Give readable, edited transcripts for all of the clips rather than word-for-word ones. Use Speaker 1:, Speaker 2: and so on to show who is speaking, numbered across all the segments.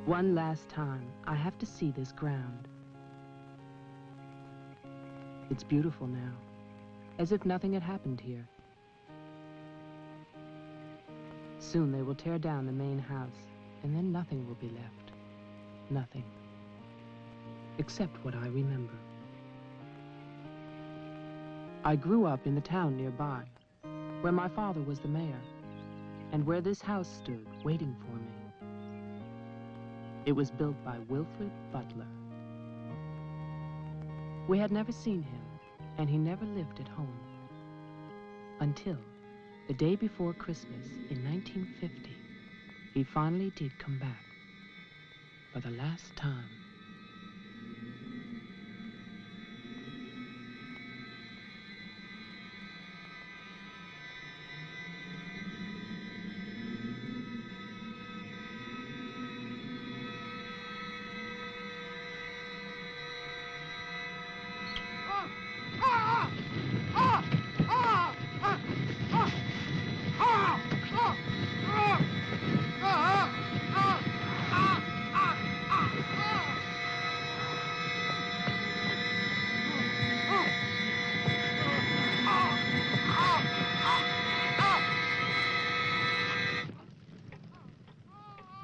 Speaker 1: One last time, I have to see this ground. It's beautiful now, as if nothing had happened here. Soon they will tear down the main house, and then nothing will be left. Nothing. Except what I remember. I grew up in the town nearby, where my father was the mayor, and where this house stood waiting for me. It was built by Wilfred Butler. We had never seen him, and he never lived at home. Until the day before Christmas in 1950, he finally did come back for the last time.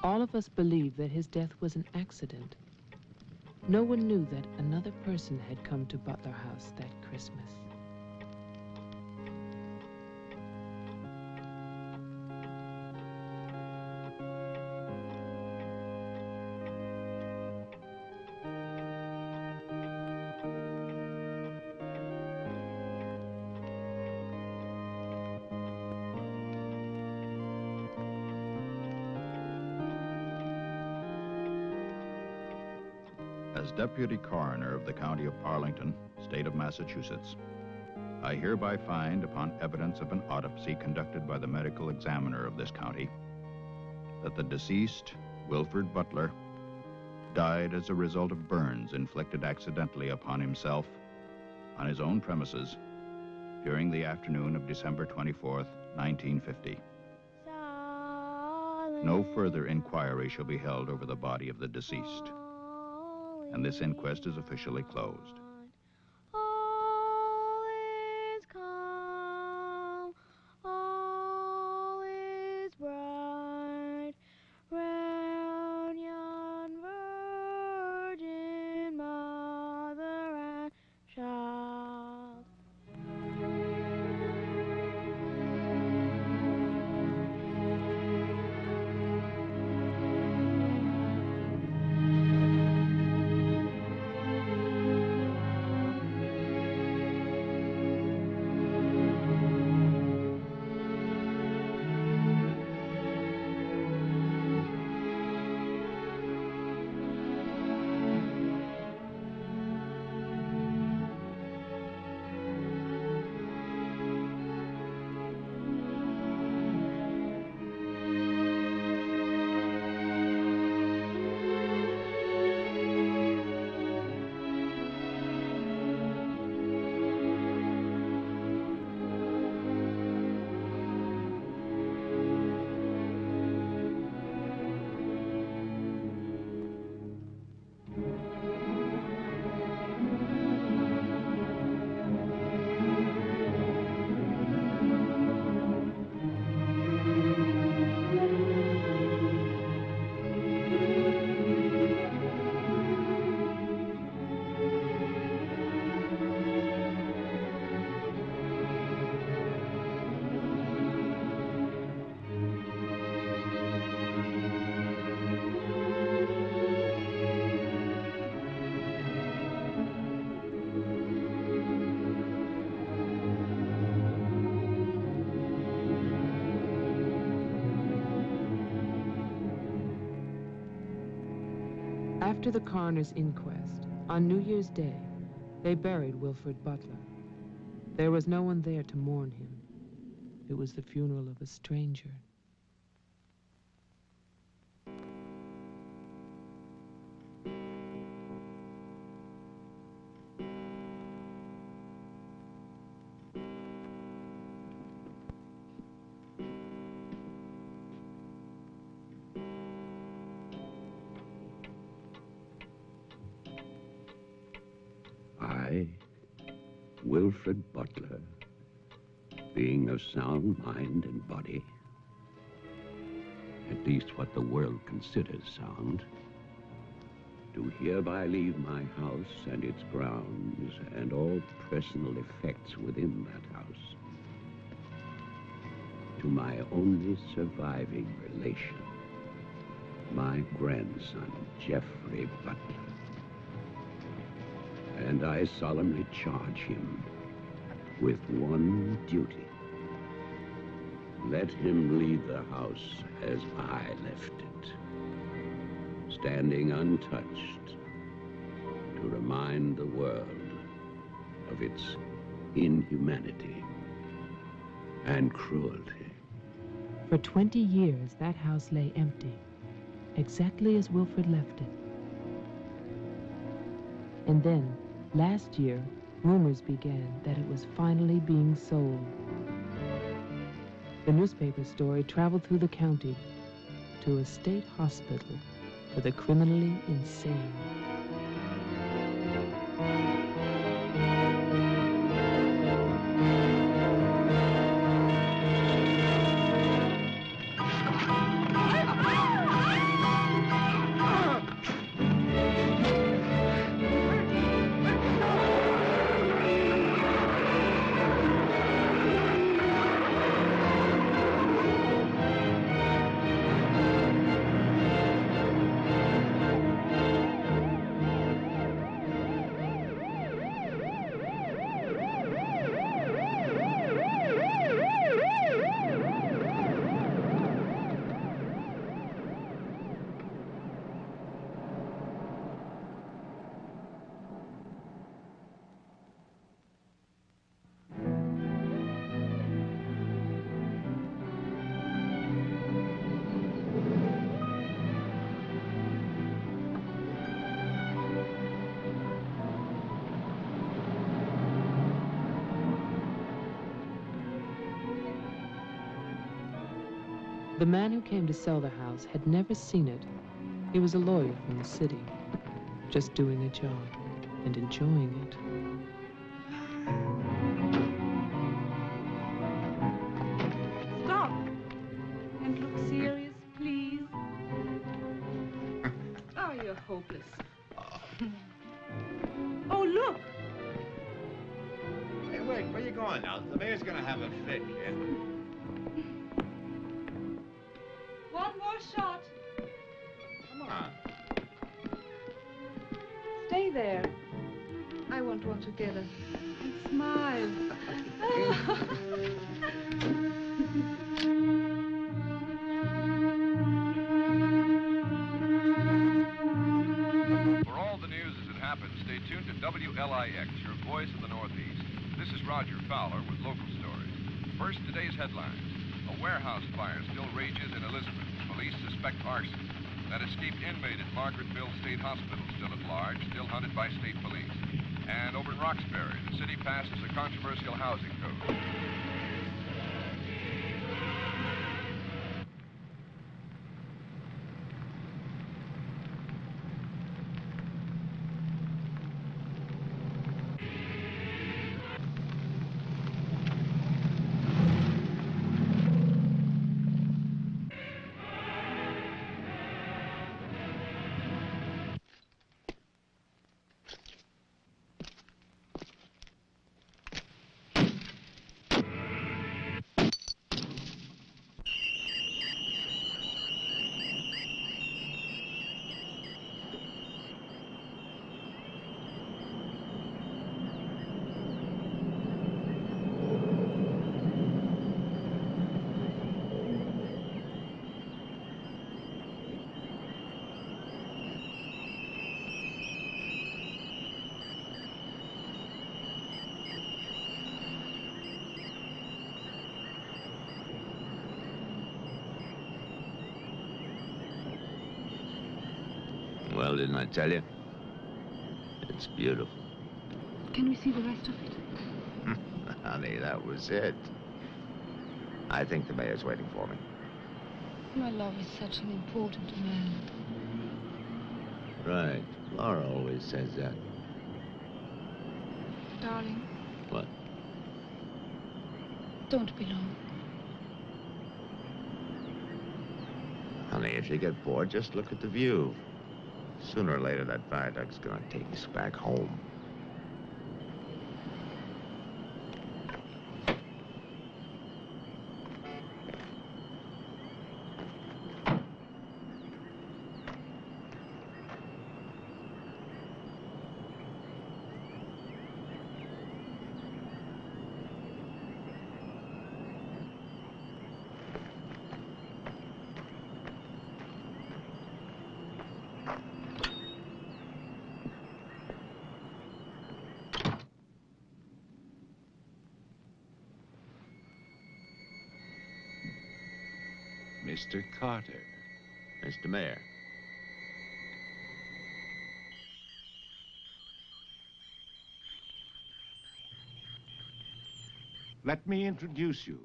Speaker 1: All of us believe that his death was an accident. No one knew that another person had come to Butler House that Christmas.
Speaker 2: As Deputy Coroner of the County of Arlington, State of Massachusetts, I hereby find, upon evidence of an autopsy conducted by the medical examiner of this county, that the deceased, Wilfred Butler, died as a result of burns inflicted accidentally upon himself on his own premises during the afternoon of December 24th, 1950. No further inquiry shall be held over the body of the deceased, and this inquest is officially closed.
Speaker 3: All is calm, all is bright, round yon virgin mother and child.
Speaker 1: After the coroner's inquest, on New Year's Day, they buried Wilfred Butler. There was no one there to mourn him. It was the funeral of a stranger.
Speaker 4: I, Wilfred Butler, being of sound mind and body, at least what the world considers sound, do hereby leave my house and its grounds and all personal effects within that house to my only surviving relation, my grandson, Jeffrey Butler. And I solemnly charge him with one duty. Let him leave the house as I left it, standing untouched to remind the world of its inhumanity and cruelty.
Speaker 1: For 20 years, that house lay empty, exactly as Wilfred left it. And then, last year, rumors began that it was finally being sold. The newspaper story traveled through the county to a state hospital for the criminally insane. The man who came to sell the house had never seen it. He was a lawyer from the city, just doing a job and enjoying it.
Speaker 5: Stop and look serious, please. Oh, you're hopeless. Oh, look.
Speaker 6: Hey, wait, where you going now? The mayor's gonna have a fit, kid.
Speaker 5: One more shot.
Speaker 6: Come on.
Speaker 5: Stay there. I want one together. And smile.
Speaker 7: For all the news as it happens, stay tuned to WLIX, your voice of the Northeast. This is Roger Fowler with local stories. First, today's headlines. A warehouse fire still rages in Elizabeth. Police suspect arson. That escaped inmate at Margaretville State Hospital still at large, still hunted by state police. And over in Roxbury, the city passes a controversial housing code.
Speaker 6: Well, didn't I tell you? It's beautiful.
Speaker 5: Can we see the rest of it?
Speaker 6: Honey, that was it. I think the mayor's waiting for me.
Speaker 5: My love is such an important man.
Speaker 6: Right. Laura always says that.
Speaker 5: Darling,
Speaker 4: What?
Speaker 5: don't be long.
Speaker 6: Honey, if you get bored, just look at the view. Sooner or later, that viaduct's gonna take us back home.
Speaker 8: Mr. Carter.
Speaker 6: Mr. Mayor.
Speaker 8: Let me introduce you.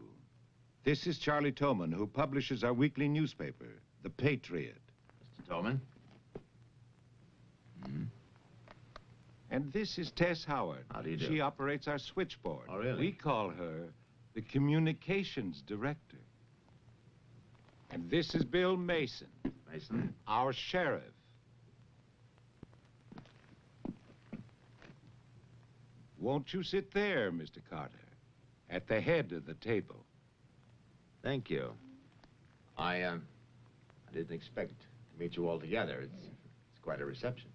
Speaker 8: This is Charlie Toman, who publishes our weekly newspaper, The Patriot.
Speaker 6: Mr. Tolman.
Speaker 8: And this is Tess Howard.
Speaker 6: How do you do?
Speaker 8: She operates our switchboard.
Speaker 6: Oh, really?
Speaker 8: We call her the communications director. And this is Bill Mason,
Speaker 6: Mason.
Speaker 8: our sheriff. Won't you sit there, Mr. Carter, at the head of the table?
Speaker 6: Thank you. I didn't expect to meet you all together. It's quite a reception.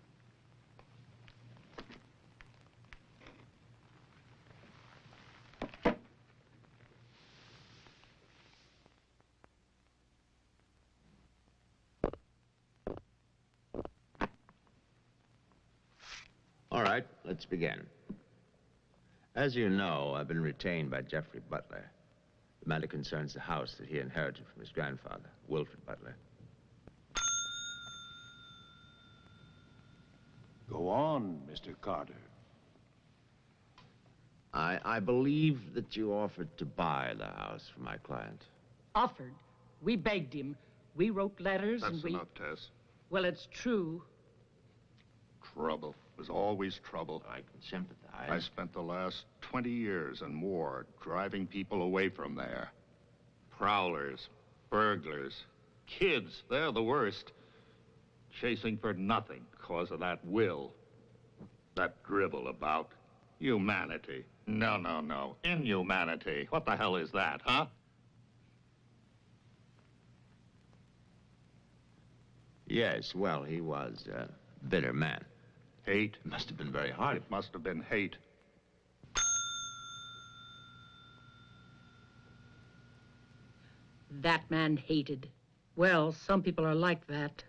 Speaker 6: All right, let's begin. As you know, I've been retained by Jeffrey Butler. The matter concerns the house that he inherited from his grandfather, Wilfred Butler.
Speaker 8: Go on, Mr. Carter.
Speaker 6: I believe that you offered to buy the house for my client.
Speaker 9: Offered. We begged him. We wrote letters and
Speaker 10: That's
Speaker 9: we...
Speaker 10: enough, Tess.
Speaker 9: Well, it's true.
Speaker 10: Trouble. There's always trouble.
Speaker 6: I can sympathize.
Speaker 10: I spent the last 20 years and more driving people away from there. Prowlers, burglars, kids, they're the worst. Chasing for nothing because of that will. That dribble about humanity. No. Inhumanity. What the hell is that, huh?
Speaker 6: Yes, well, he was a bitter man.
Speaker 10: Hate.
Speaker 6: It must have been very hard.
Speaker 10: It must have been hate.
Speaker 9: That man hated. Well, some people are like that.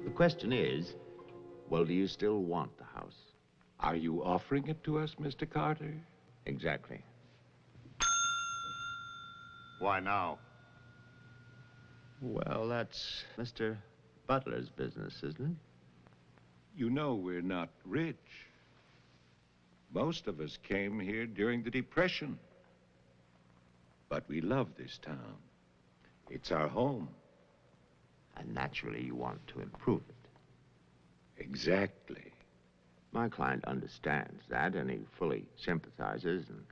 Speaker 6: The question is, well, do you still want the house?
Speaker 8: Are you offering it to us, Mr. Carter?
Speaker 6: Exactly.
Speaker 10: Why now?
Speaker 6: Well, that's Mr. Butler's business, isn't it?
Speaker 8: You know we're not rich. Most of us came here during the Depression. But we love this town. It's our home.
Speaker 6: And naturally, you want to improve it.
Speaker 8: Exactly.
Speaker 6: My client understands that, and he fully sympathizes, and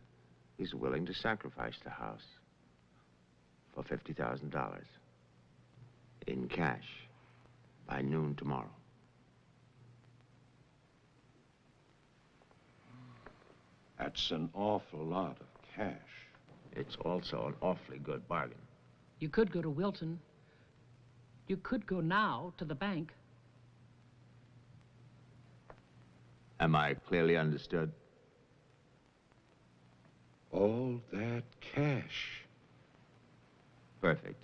Speaker 6: he's willing to sacrifice the house for $50,000 in cash by noon tomorrow.
Speaker 8: That's an awful lot of cash.
Speaker 6: It's also an awfully good bargain.
Speaker 9: You could go to Wilton. You could go now to the bank.
Speaker 6: Am I clearly understood?
Speaker 8: All that cash.
Speaker 6: Perfect.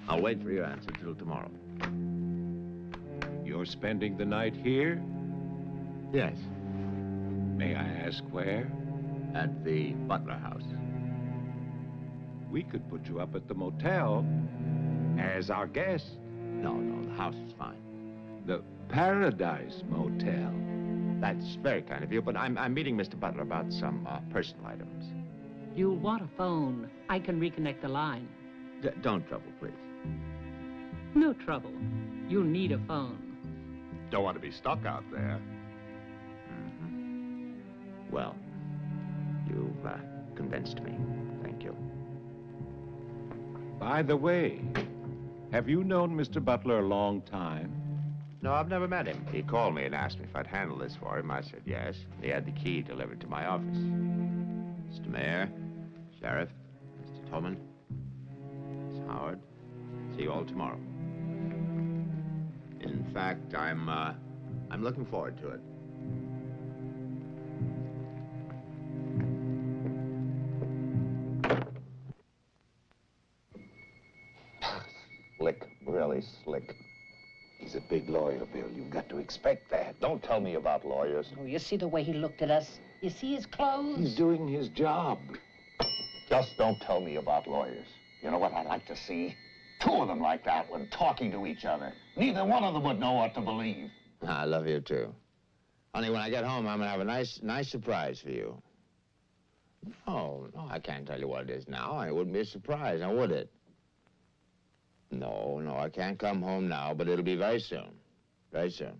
Speaker 6: I'll wait for your answer till tomorrow.
Speaker 8: You're spending the night here?
Speaker 6: Yes.
Speaker 8: May I ask where?
Speaker 6: At the Butler House.
Speaker 8: We could put you up at the motel as our guest.
Speaker 6: No, the house is fine.
Speaker 8: The Paradise Motel.
Speaker 6: That's very kind of you, but I'm meeting Mr. Butler about some personal items.
Speaker 9: You'll want a phone. I can reconnect the line.
Speaker 6: Don't trouble, please.
Speaker 9: No trouble. You'll need a phone.
Speaker 10: Don't want to be stuck out there.
Speaker 6: Mm-hmm. Well, you've convinced me. Thank you.
Speaker 8: By the way, have you known Mr. Butler a long time?
Speaker 6: No, I've never met him. He called me and asked me if I'd handle this for him. I said yes. He had the key delivered to my office. Mr. Mayor, Sheriff, Mr. Tolman, Miss Howard, see you all tomorrow. In fact, I'm looking forward to it. Slick, really slick.
Speaker 4: He's a big lawyer, Bill. You've got to expect that.
Speaker 10: Don't tell me about lawyers.
Speaker 11: Oh, you see the way he looked at us? You see his clothes?
Speaker 4: He's doing his job.
Speaker 10: Just don't tell me about lawyers. You know what I'd like to see? Two of them like that one talking to each other. Neither one of them would know what to believe.
Speaker 6: I love you, too. Honey, when I get home, I'm going to have a nice surprise for you. No, I can't tell you what it is now. It wouldn't be a surprise, now would it? No, I can't come home now, but it'll be very soon. Very soon.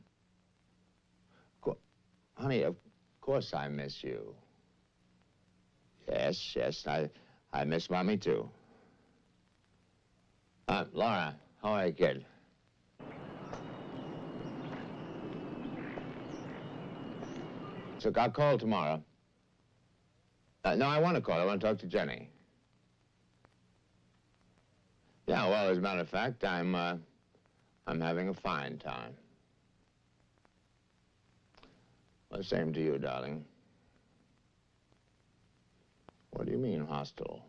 Speaker 6: Honey, of course I miss you. Yes, I miss Mommy, too. Laura, how are you, kid? So I'll call tomorrow. No, I want to call. I want to talk to Jenny. Yeah, well, as a matter of fact, I'm having a fine time. Well, same to you, darling. What do you mean, hostile?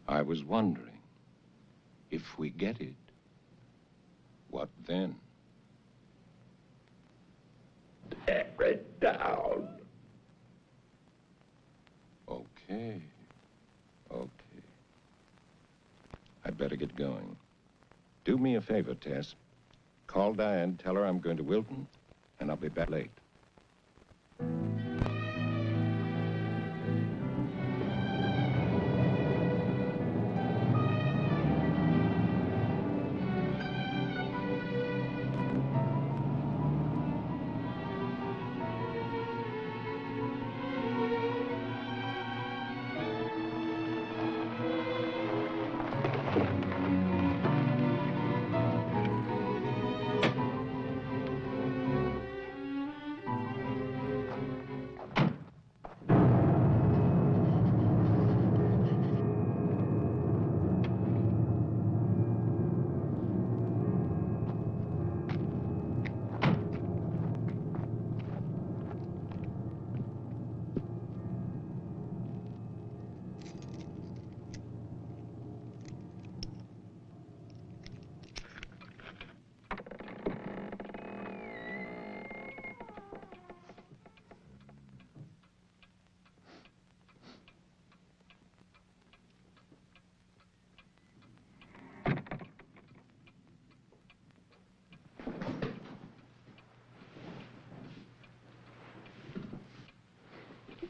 Speaker 8: I was wondering, if we get it, what then?
Speaker 4: Tear it down.
Speaker 8: Okay. I'd better get going. Do me a favor, Tess. Call Diane, tell her I'm going to Wilton, and I'll be back late.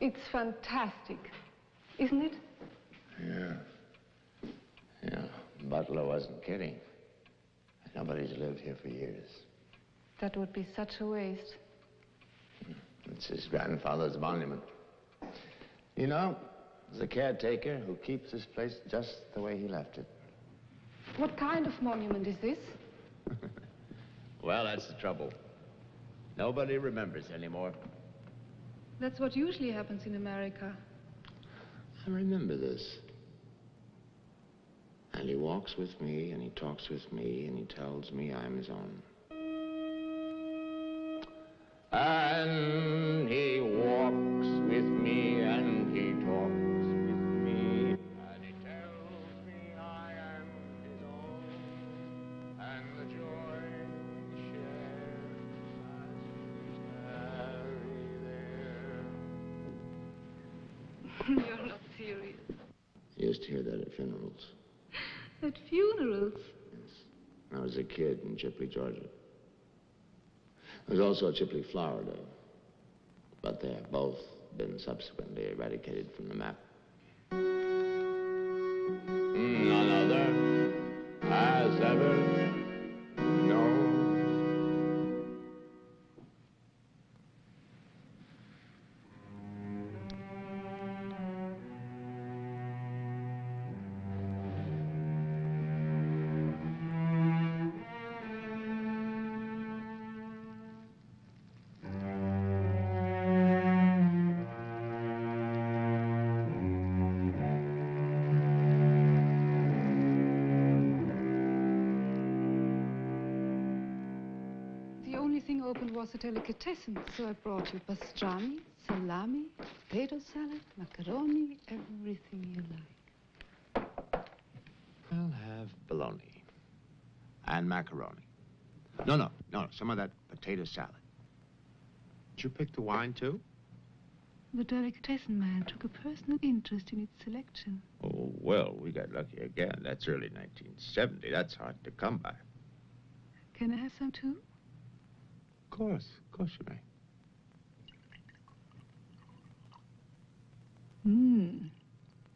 Speaker 5: It's fantastic, isn't it?
Speaker 6: Yeah. Butler wasn't kidding. Nobody's lived here for years.
Speaker 5: That would be such a waste.
Speaker 6: It's his grandfather's monument. You know, there's a caretaker who keeps this place just the way he left it.
Speaker 5: What kind of monument is this?
Speaker 6: Well, that's the trouble. Nobody remembers anymore.
Speaker 5: That's what usually happens in America.
Speaker 6: I remember this. And he walks with me, and he talks with me, and he tells me I'm his own. And he walks with me, and he talks with me, and he tells me I am his own, and the joy we share as we tarry there.
Speaker 5: You're not serious.
Speaker 6: I used to hear that at funerals.
Speaker 5: At funerals?
Speaker 6: Yes. I was a kid in Chipley, Georgia. There was also a Chipley, Florida, but they have both been subsequently eradicated from the map. None other has ever known.
Speaker 5: Was a delicatessen, so I brought you pastrami, salami, potato salad, macaroni, everything you like.
Speaker 6: I'll have bologna and macaroni. No, some of that potato salad. Did you pick the wine, too?
Speaker 5: The delicatessen man took a personal interest in its selection.
Speaker 6: Oh, well, we got lucky again. That's early 1970. That's hard to come by.
Speaker 5: Can I have some, too?
Speaker 6: Of course you may.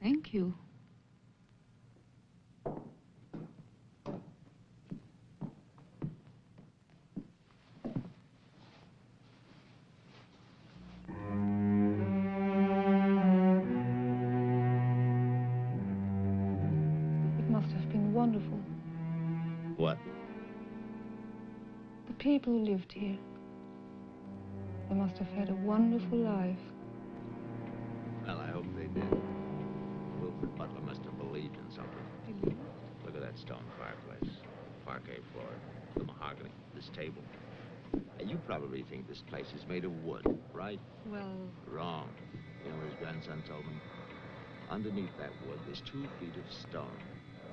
Speaker 5: Thank you. It must have been wonderful.
Speaker 6: What?
Speaker 5: The people who lived here. They must have had a wonderful life.
Speaker 6: Well, I hope they did. Wilfred Butler must have believed in something.
Speaker 5: Believed?
Speaker 6: Look at that stone fireplace, parquet floor, the mahogany, this table. And you probably think this place is made of wood, right?
Speaker 5: Well...
Speaker 6: Wrong. You know what his grandson told me? Underneath that wood, there's 2 feet of stone.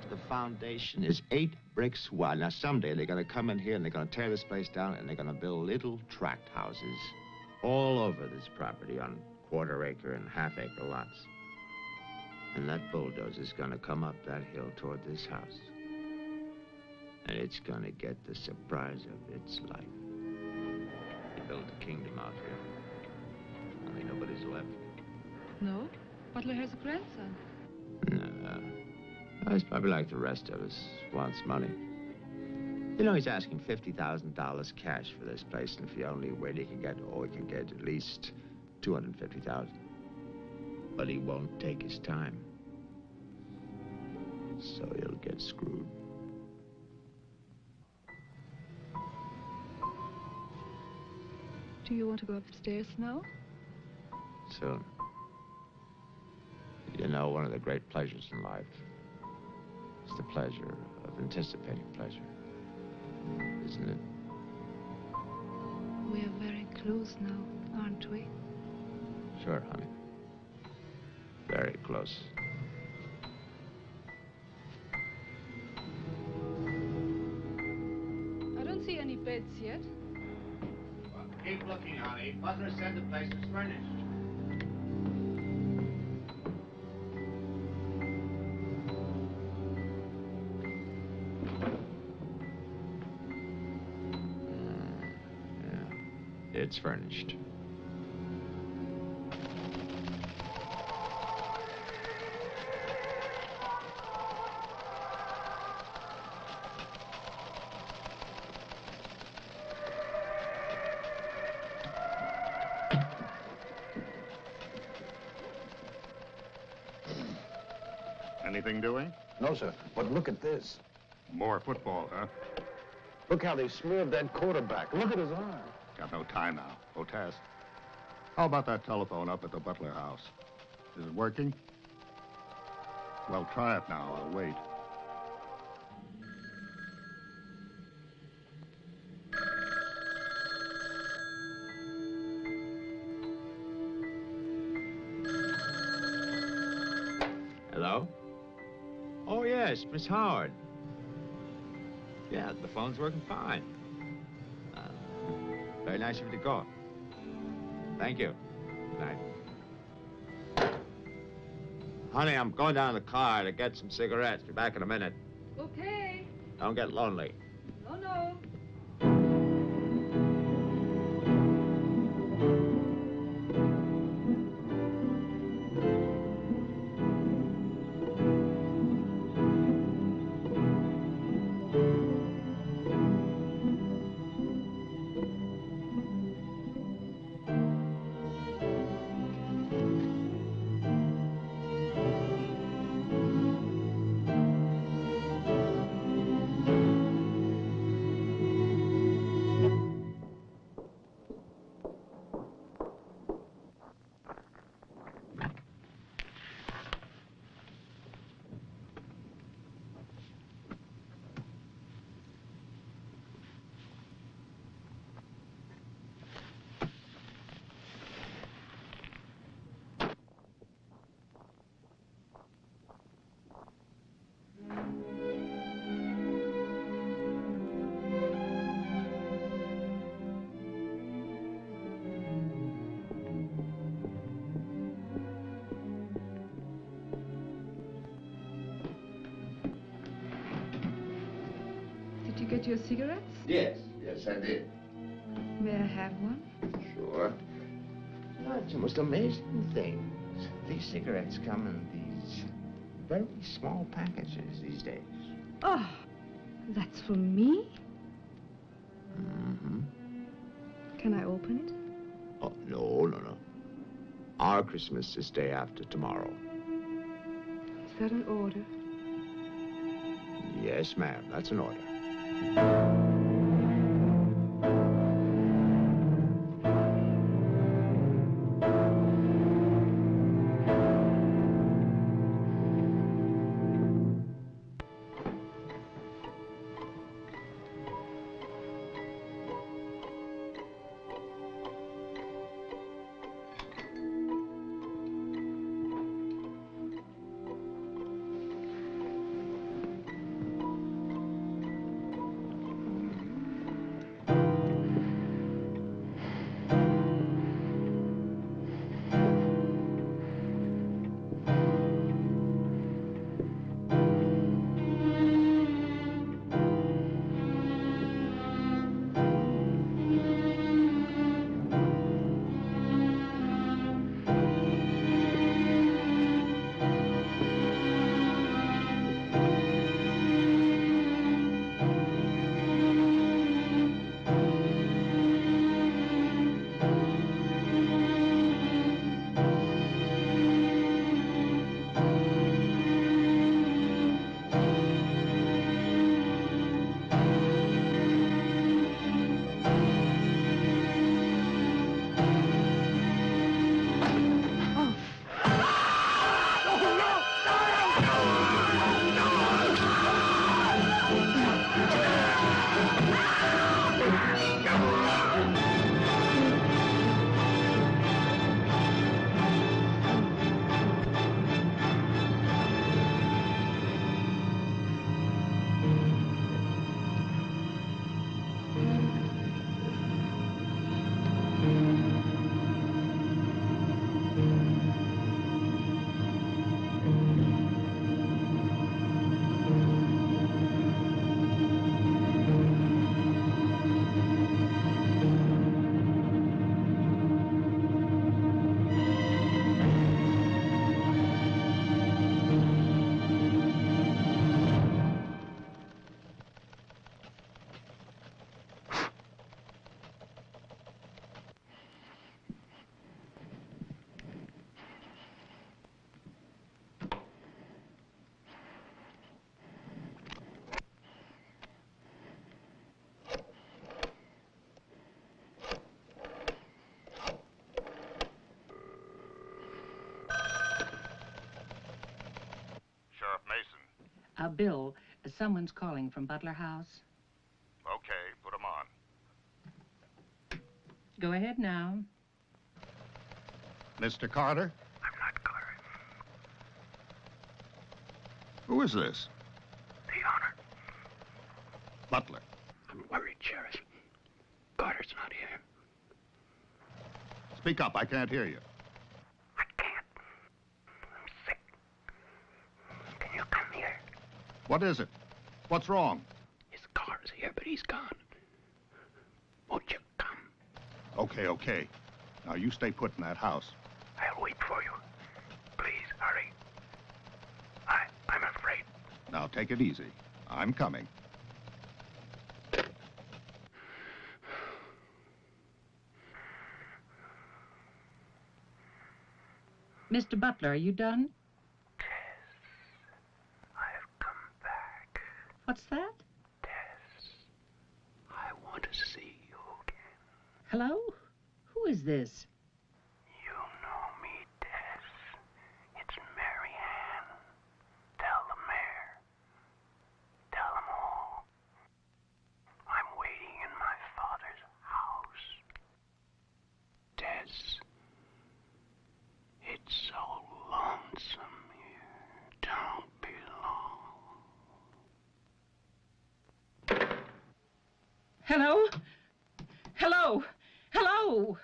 Speaker 6: The foundation is 8 bricks wide. Now, someday they're going to come in here and they're going to tear this place down and they're going to build little tract houses all over this property on quarter-acre and half-acre lots. And that bulldozer's going to come up that hill toward this house. And it's going to get the surprise of its life. They built a kingdom out here. Only nobody's left.
Speaker 5: No? Butler has a grandson.
Speaker 6: No. He's probably like the rest of us, wants money. You know, he's asking $50,000 cash for this place, and if he only wait, he can get at least $250,000. But he won't take his time. So he'll get screwed.
Speaker 5: Do you want to go upstairs now?
Speaker 6: Soon. You know, one of the great pleasures in life is the pleasure of anticipating pleasure. Isn't it?
Speaker 5: We are very close now, aren't we?
Speaker 6: Sure, honey. Very close.
Speaker 5: I don't see any beds yet.
Speaker 6: Well, keep looking, honey. Butler said the place was furnished. It's furnished.
Speaker 10: Anything doing?
Speaker 12: No, sir. But look at this.
Speaker 10: More football, huh?
Speaker 12: Look how they smeared that quarterback. Look at his arm.
Speaker 10: Got no time now. Go test. How about that telephone up at the Butler house? Is it working? Well, try it now. I'll wait.
Speaker 6: Hello? Oh, yes, Miss Howard. Yeah, the phone's working fine. Very nice of you to call. Thank you. Good night. Honey, I'm going down to the car to get some cigarettes. Be back in a minute.
Speaker 5: Okay.
Speaker 6: Don't get lonely.
Speaker 5: No, no. Did you get your cigarettes?
Speaker 6: Yes, I did.
Speaker 5: May I have one?
Speaker 6: Sure. Oh, it's the most amazing things. These cigarettes come in these very small packages these days.
Speaker 5: Oh, that's for me?
Speaker 6: Mm-hmm.
Speaker 5: Can I open it?
Speaker 6: Oh, no. Our Christmas is day after tomorrow.
Speaker 5: Is that an order?
Speaker 6: Yes, ma'am, that's an order.
Speaker 11: Bill, someone's calling from Butler House.
Speaker 10: Okay, put him on.
Speaker 11: Go ahead now.
Speaker 10: Mr. Carter?
Speaker 13: I'm not Carter.
Speaker 10: Who is this?
Speaker 13: The owner.
Speaker 10: Butler.
Speaker 13: I'm worried, Sheriff. Carter's not here.
Speaker 10: Speak up, I can't hear you.
Speaker 13: I can't. I'm sick. Can you come here?
Speaker 10: What is it? What's wrong?
Speaker 13: His car's here, but he's gone. Won't you come?
Speaker 10: Okay, okay. Now you stay put in that house.
Speaker 13: I'll wait for you. Please, hurry. I'm afraid.
Speaker 10: Now take it easy. I'm coming.
Speaker 11: Mr. Butler, are you done?
Speaker 13: Tess, I've come back.
Speaker 11: What's that?
Speaker 13: Tess, I want to see you again.
Speaker 11: Hello? Who is this?
Speaker 13: You know me, Tess. It's Mary Ann. Tell the mayor. Tell them all. I'm waiting in my father's house. Tess, it's so lonesome here. Don't be long.
Speaker 11: Hello? Hello? Hello?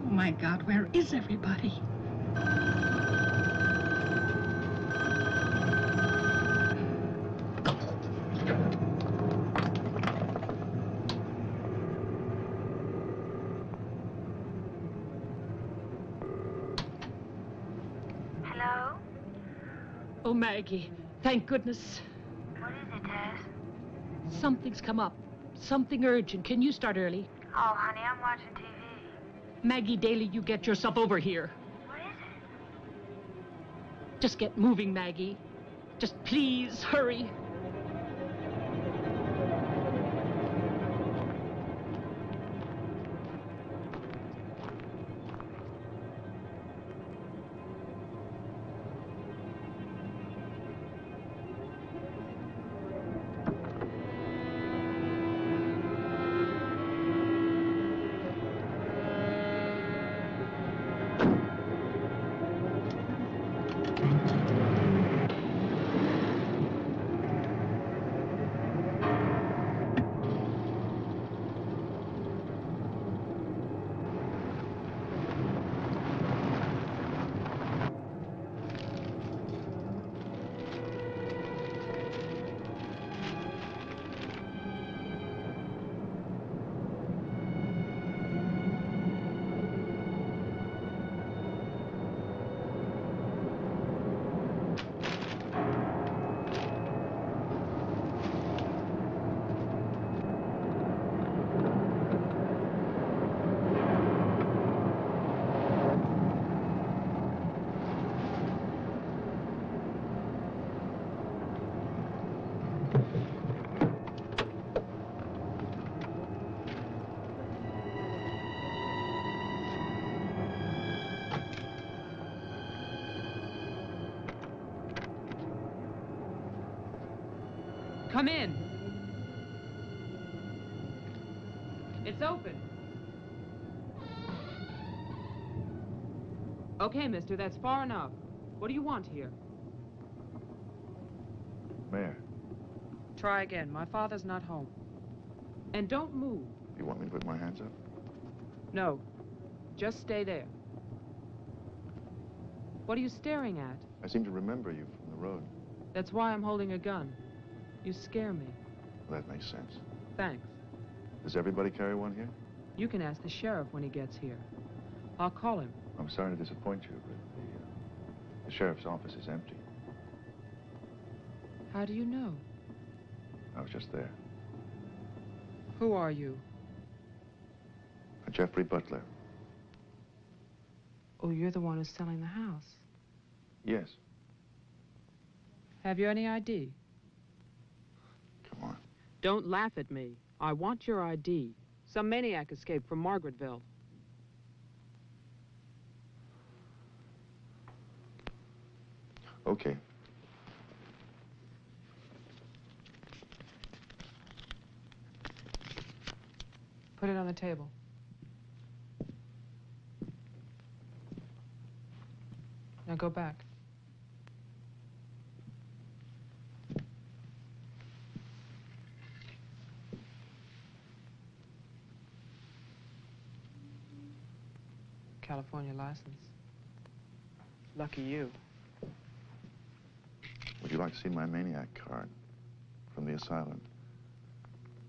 Speaker 11: Oh, my God, where is everybody?
Speaker 3: Hello?
Speaker 9: Oh, Maggie, thank goodness.
Speaker 3: What is it, Tess?
Speaker 9: Something's come up. Something urgent. Can you start early?
Speaker 3: Oh, honey, I'm watching TV.
Speaker 9: Maggie Daly, you get yourself over here.
Speaker 3: What is it?
Speaker 9: Just get moving, Maggie. Just please hurry.
Speaker 1: Come in. It's open. Okay, mister, that's far enough. What do you want here?
Speaker 14: Mayor,
Speaker 1: Try again. My father's not home. And don't move.
Speaker 14: you want me to put my hands up?
Speaker 1: No. Just stay there. What are you staring at?
Speaker 14: I seem to remember you from the road.
Speaker 1: That's why I'm holding a gun. You scare me.
Speaker 14: Well, that makes sense.
Speaker 1: Thanks.
Speaker 14: Does everybody carry one here?
Speaker 1: You can ask the sheriff when he gets here. I'll call him.
Speaker 14: I'm sorry to disappoint you, but the sheriff's office is empty.
Speaker 1: How do you know?
Speaker 14: I was just there.
Speaker 1: Who are you?
Speaker 14: Jeffrey Butler.
Speaker 1: Oh, you're the one who's selling the house.
Speaker 14: Yes.
Speaker 1: Have you any ID?
Speaker 14: Come on.
Speaker 1: Don't laugh at me. I want your ID. Some maniac escaped from Margaretville.
Speaker 14: Okay.
Speaker 1: Put it on the table. Now go back. California license. Lucky you.
Speaker 14: Would you like to see my maniac card from the asylum?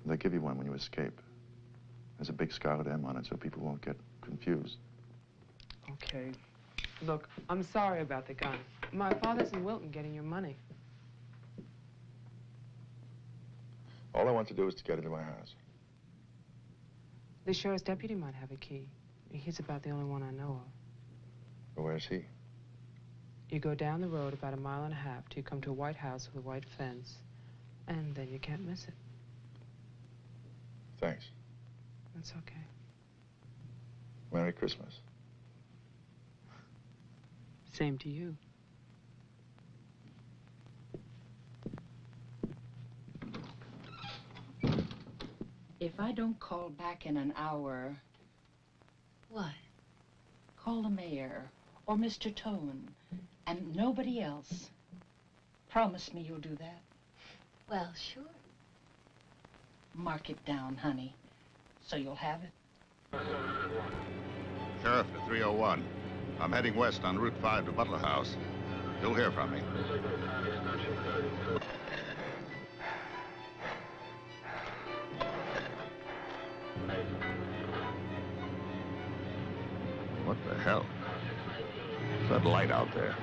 Speaker 14: They give you one when you escape. There's a big scarlet M on it so people won't get confused.
Speaker 1: Okay. Look, I'm sorry about the gun. My father's in Wilton getting your money.
Speaker 14: All I want to do is to get into my house.
Speaker 1: The sheriff's deputy might have a key. He's about the only one I know of.
Speaker 14: Well, where's he?
Speaker 1: You go down the road about 1.5 miles till you come to a white house with a white fence, and then you can't miss it.
Speaker 14: Thanks.
Speaker 1: That's okay.
Speaker 14: Merry Christmas.
Speaker 1: Same to you.
Speaker 11: If I don't call back in an hour... What? Call the mayor or Mr. Tone and nobody else. Promise me you'll do that.
Speaker 3: Well, sure.
Speaker 11: Mark it down, honey, so you'll have it.
Speaker 10: Sheriff to 301. I'm heading west on Route 5 to Butler House. You'll hear from me. What the hell? What's that light out there?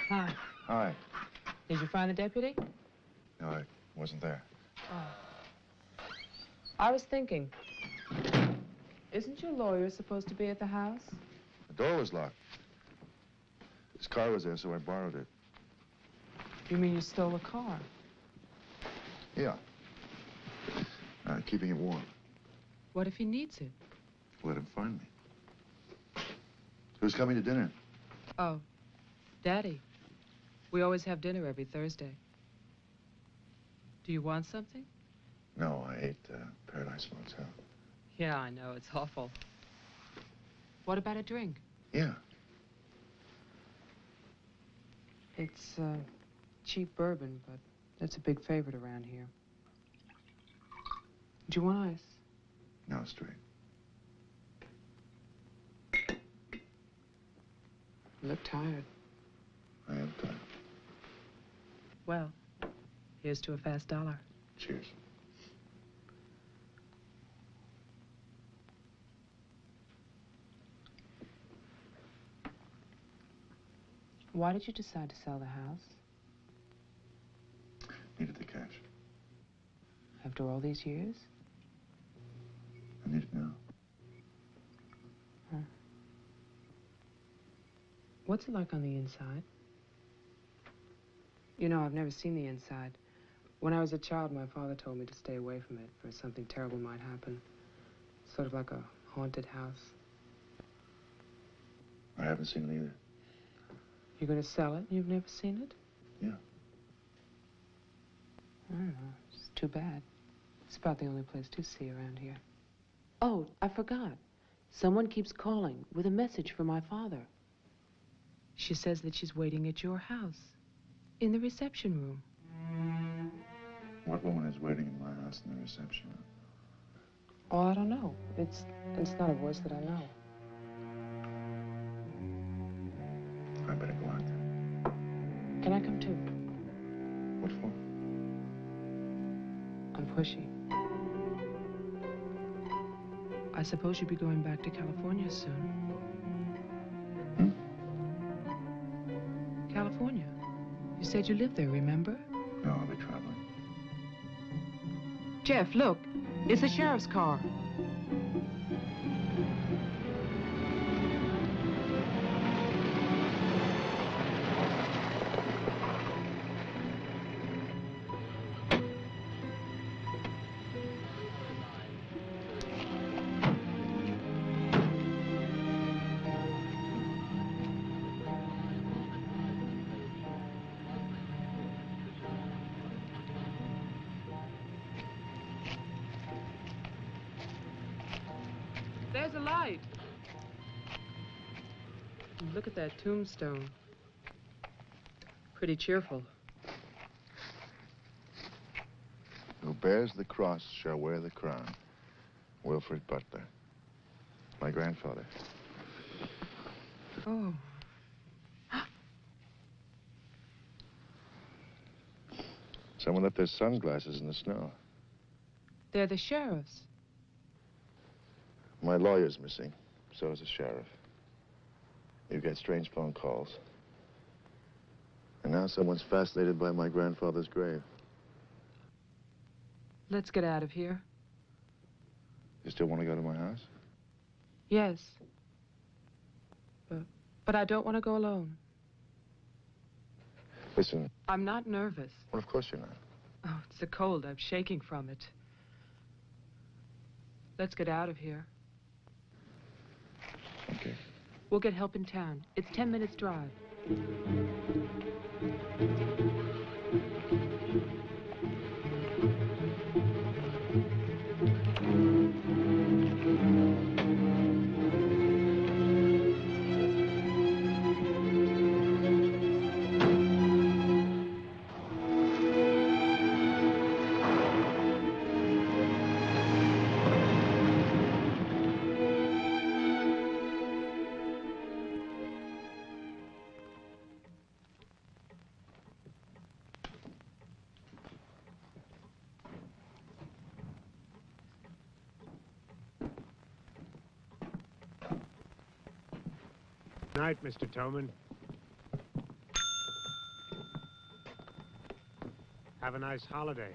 Speaker 1: Hi.
Speaker 14: Hi.
Speaker 1: Did you find the deputy?
Speaker 14: No, I wasn't there.
Speaker 1: Oh. I was thinking, isn't your lawyer supposed to be at the house?
Speaker 14: The door was locked. His car was there, so I borrowed it.
Speaker 1: You mean you stole a car?
Speaker 14: Yeah. Keeping it warm.
Speaker 1: What if he needs it?
Speaker 14: Let him find me. Who's coming to dinner?
Speaker 1: Oh, Daddy. We always have dinner every Thursday. Do you want something?
Speaker 14: No, I ate Paradise Motel.
Speaker 1: Yeah, I know. It's awful. What about a drink?
Speaker 14: Yeah.
Speaker 1: It's cheap bourbon, but that's a big favorite around here. Do you want ice?
Speaker 14: No, straight.
Speaker 1: You look tired.
Speaker 14: I am tired.
Speaker 1: Well, here's to a fast dollar.
Speaker 14: Cheers.
Speaker 1: Why did you decide to sell the house?
Speaker 14: Needed the cash.
Speaker 1: After all these years?
Speaker 14: I need it now.
Speaker 1: Huh. What's it like on the inside? You know, I've never seen the inside. When I was a child, my father told me to stay away from it, for something terrible might happen. Sort of like a haunted house.
Speaker 14: I haven't seen it either.
Speaker 1: You're going to sell it? You've never seen it?
Speaker 14: Yeah.
Speaker 1: I don't know. It's too bad. It's about the only place to see around here. Oh, I forgot. Someone keeps calling with a message for my father. She says that she's waiting at your house, in the reception room.
Speaker 14: What woman is waiting in my house in the reception room?
Speaker 1: Oh, I don't know. It's not a voice that I know.
Speaker 14: I better go out then.
Speaker 1: Can I come too?
Speaker 14: What for?
Speaker 1: I'm pushy. I suppose you'll be going back to California soon. California? You said you lived there, remember?
Speaker 14: No, I'll be traveling.
Speaker 1: Jeff, look. It's the sheriff's car. There's a light. Look at that tombstone. Pretty cheerful.
Speaker 14: Who bears the cross shall wear the crown. Wilfred Butler. My grandfather.
Speaker 1: Oh.
Speaker 14: Someone left their sunglasses in the snow.
Speaker 1: They're the sheriff's.
Speaker 14: My lawyer's missing. So is the sheriff. You get strange phone calls. And now someone's fascinated by my grandfather's grave.
Speaker 1: Let's get out of here.
Speaker 14: You still want to go to my house?
Speaker 1: Yes. But I don't want to go alone.
Speaker 14: Listen.
Speaker 1: I'm not nervous.
Speaker 14: Well, of course you're not.
Speaker 1: Oh, it's the cold. I'm shaking from it. Let's get out of here.
Speaker 14: Okay.
Speaker 1: We'll get help in town. It's 10 minutes drive.
Speaker 15: Night, Mr. Toman. Have a nice holiday.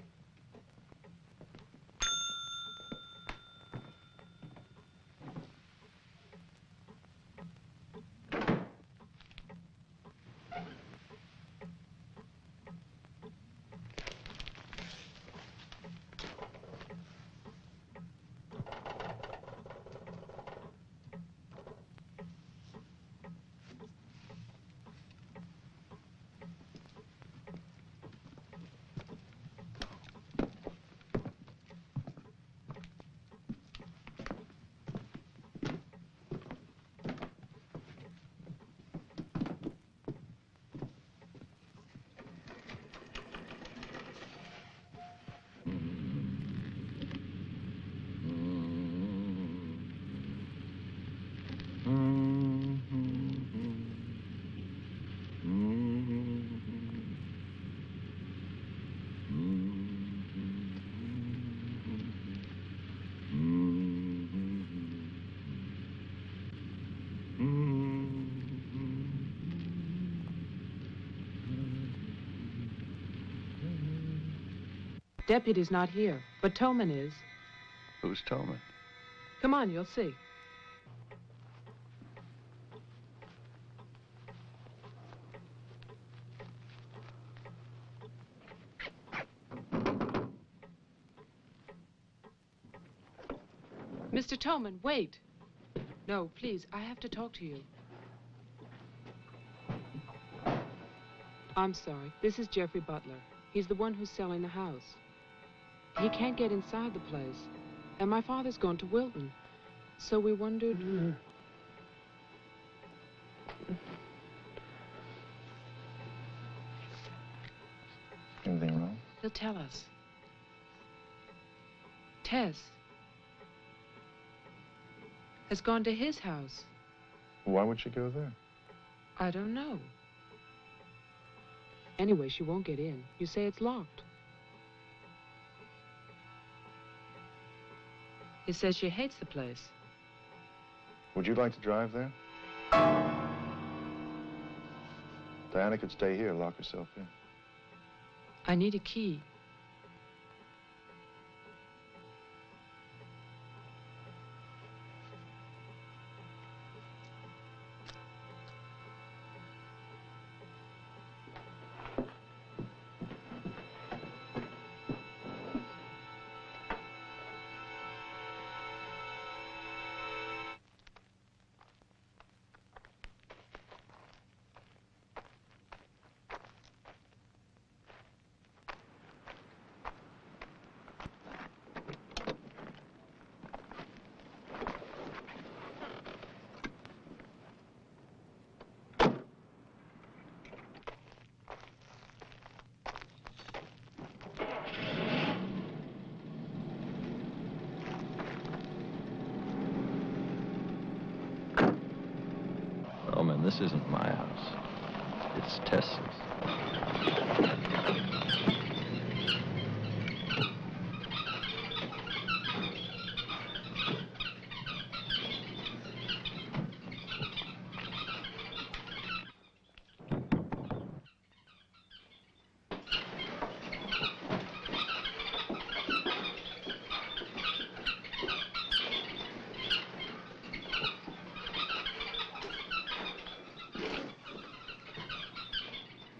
Speaker 1: Deputy's not here, but Toman is.
Speaker 16: Who's Toman?
Speaker 1: Come on, you'll see. Mr. Toman, wait. No, please, I have to talk to you. I'm sorry. This is Jeffrey Butler. He's the one who's selling the house. He can't get inside the place. And my father's gone to Wilton. So we wondered...
Speaker 14: Anything wrong?
Speaker 1: He'll tell us. Tess has gone to his house.
Speaker 14: Why would she go there?
Speaker 1: I don't know. Anyway, she won't get in. You say it's locked. He says she hates the place.
Speaker 14: Would you like to drive there? Diana could stay here, lock herself in.
Speaker 1: I need a key.
Speaker 16: Oh, man, this isn't my house. It's Tess's.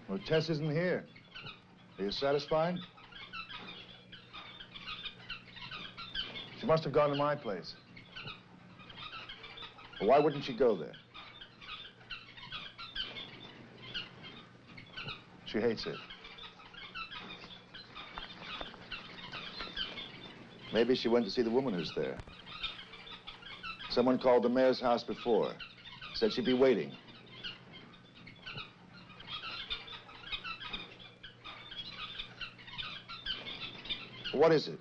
Speaker 14: Well, Tess isn't here. Are you satisfied? She must have gone to my place. Well, why wouldn't she go there? She hates it. Maybe she went to see the woman who's there. Someone called the mayor's house before. Said she'd be waiting. What is it?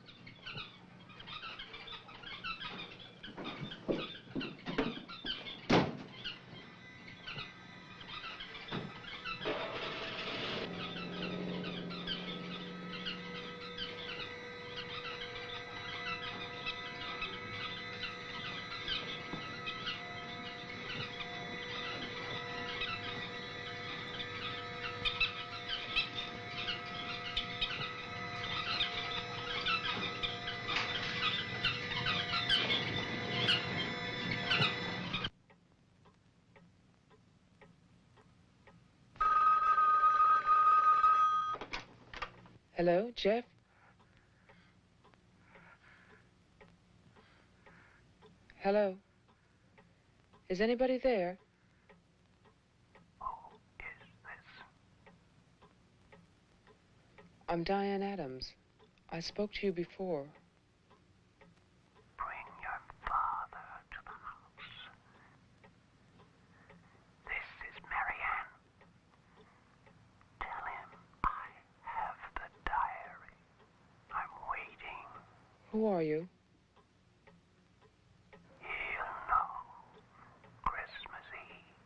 Speaker 1: Hello, Jeff? Hello? Is anybody there?
Speaker 13: Who is this?
Speaker 1: I'm Diane Adams. I spoke to you before.
Speaker 13: Bring your father to the house. This is Marianne. Tell him I have the diary. I'm waiting.
Speaker 1: Who are you?
Speaker 13: He'll know. Christmas Eve,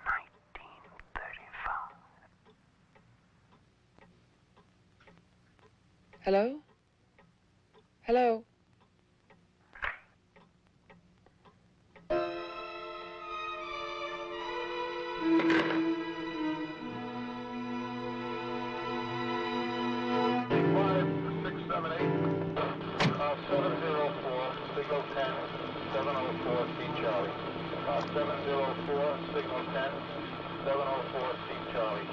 Speaker 13: 1935.
Speaker 1: Hello? Hello?
Speaker 17: Be quiet. The
Speaker 12: 704, C Charlie. 704, signal 10, 704, C Charlie.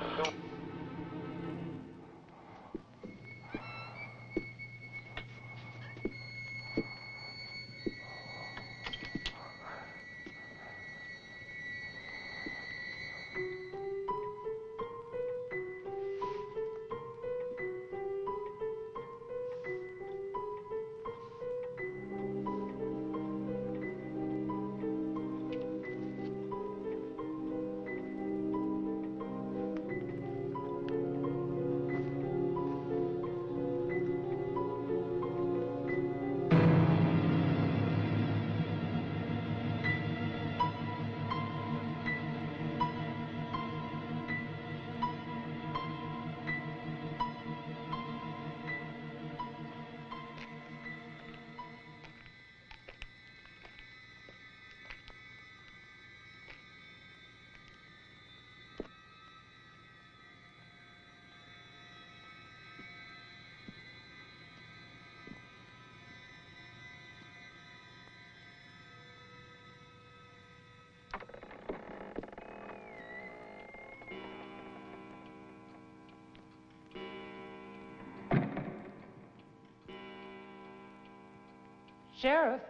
Speaker 9: Sheriff,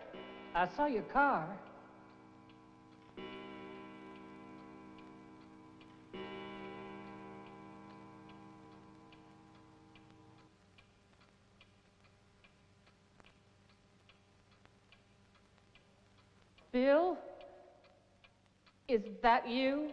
Speaker 9: I saw your car. Bill? Is that you?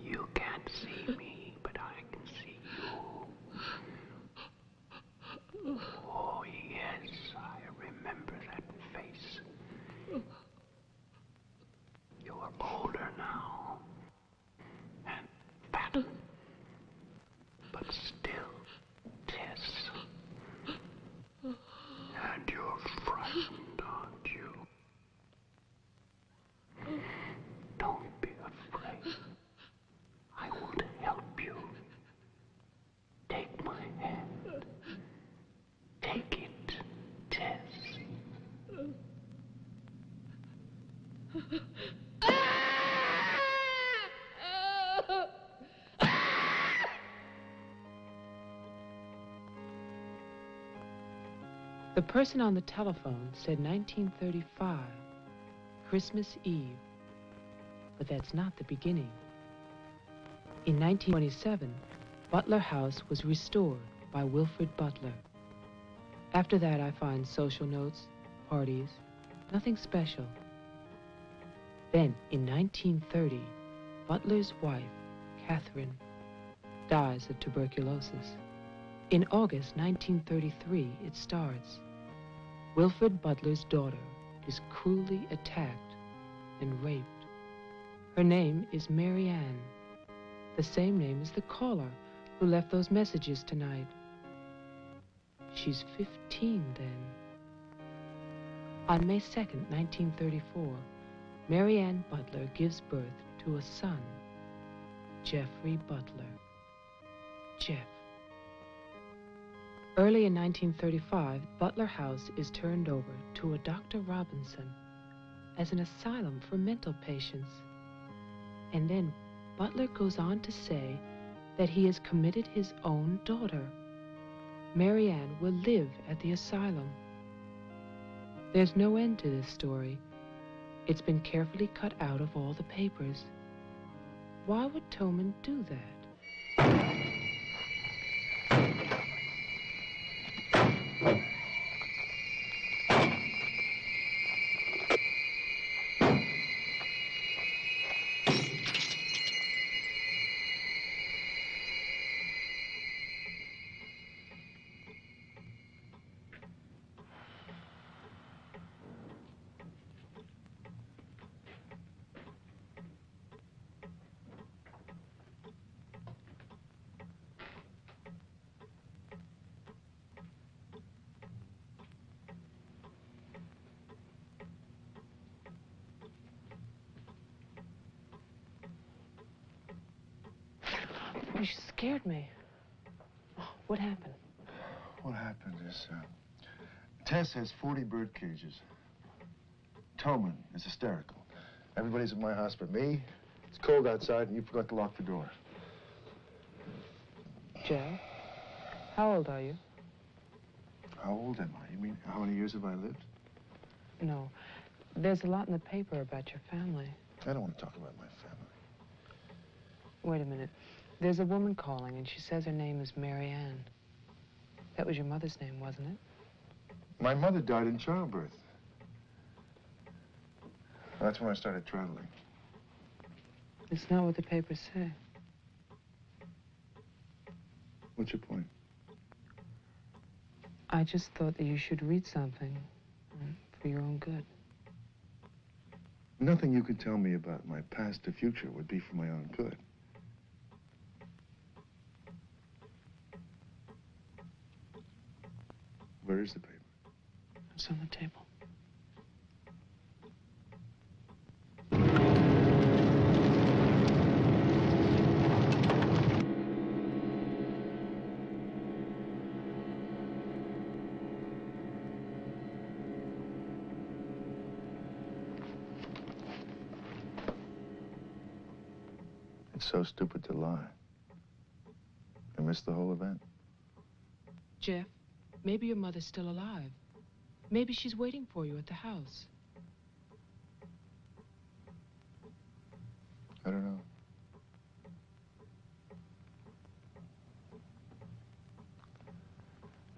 Speaker 4: You can't see me, but I can see you. Oh, yes, I remember that face. You're older now, and fat, but still Tess. And you're frightened, aren't you? Don't be afraid. I want to help you. Take my hand. Take it, Tess.
Speaker 1: The person on the telephone said 1935, Christmas Eve. But that's not the beginning. In 1927, Butler House was restored by Wilfred Butler. After that, I find social notes, parties, nothing special. Then, in 1930, Butler's wife, Catherine, dies of tuberculosis. In August 1933, it starts. Wilfred Butler's daughter is cruelly attacked and raped. Her name is Mary Ann, the same name as the caller who left those messages tonight. She's 15 then. On May 2nd, 1934, Mary Ann Butler gives birth to a son, Jeffrey Butler. Jeff. Early in 1935, Butler House is turned over to a Dr. Robinson as an asylum for mental patients. And then Butler goes on to say that he has committed his own daughter. Mary Ann will live at the asylum. There's no end to this story. It's been carefully cut out of all the papers. Why would Toman do that? You scared me. Oh, what happened?
Speaker 14: What happened is, Tess has 40 bird cages. Toman is hysterical. Everybody's at my house but me. It's cold outside, and you forgot to lock the door.
Speaker 1: Jeff, how old are you?
Speaker 14: How old am I? You mean, how many years have I lived?
Speaker 1: No. There's a lot in the paper about your family.
Speaker 14: I don't want to talk about my family.
Speaker 1: Wait a minute. There's a woman calling, and she says her name is Mary Ann. That was your mother's name, wasn't it?
Speaker 14: My mother died in childbirth. That's when I started traveling.
Speaker 1: It's not what the papers say.
Speaker 14: What's your point?
Speaker 1: I just thought that you should read something for your own good.
Speaker 14: Nothing you could tell me about my past or future would be for my own good. Where is the paper?
Speaker 1: It's on the table.
Speaker 14: It's so stupid to lie. I missed the whole event.
Speaker 1: Jeff, maybe your mother's still alive. Maybe she's waiting for you at the house.
Speaker 14: I don't know.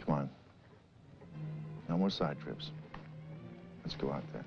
Speaker 14: Come on. No more side trips. Let's go out there.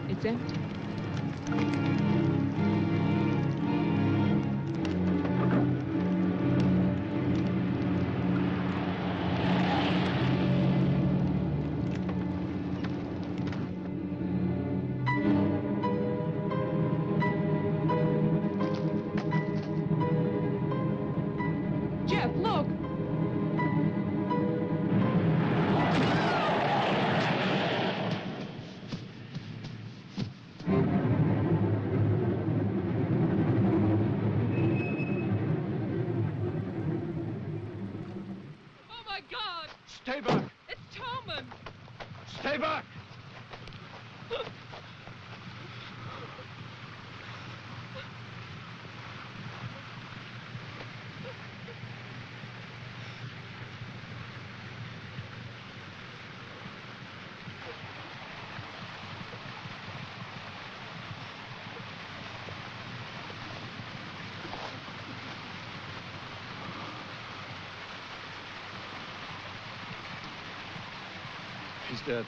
Speaker 1: It's empty. Jeff, look!
Speaker 12: Stay back!
Speaker 1: It's Toman!
Speaker 12: Stay back!
Speaker 16: He's dead.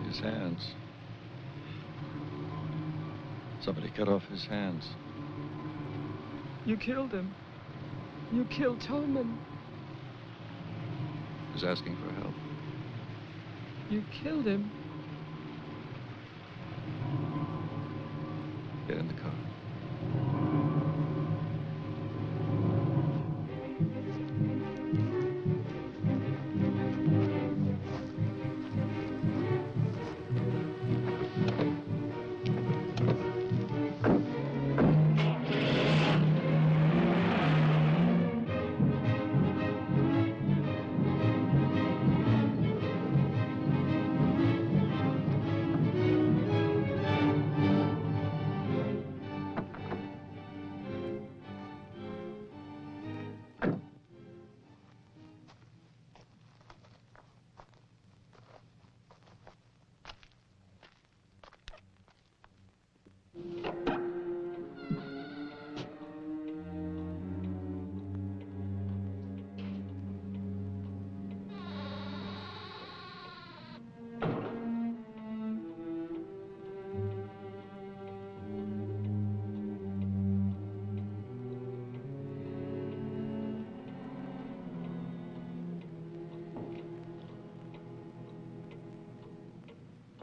Speaker 16: His hands. Somebody cut off his hands.
Speaker 1: You killed him. You killed Toman.
Speaker 16: He's asking for help.
Speaker 1: You killed him.
Speaker 16: Get in the car.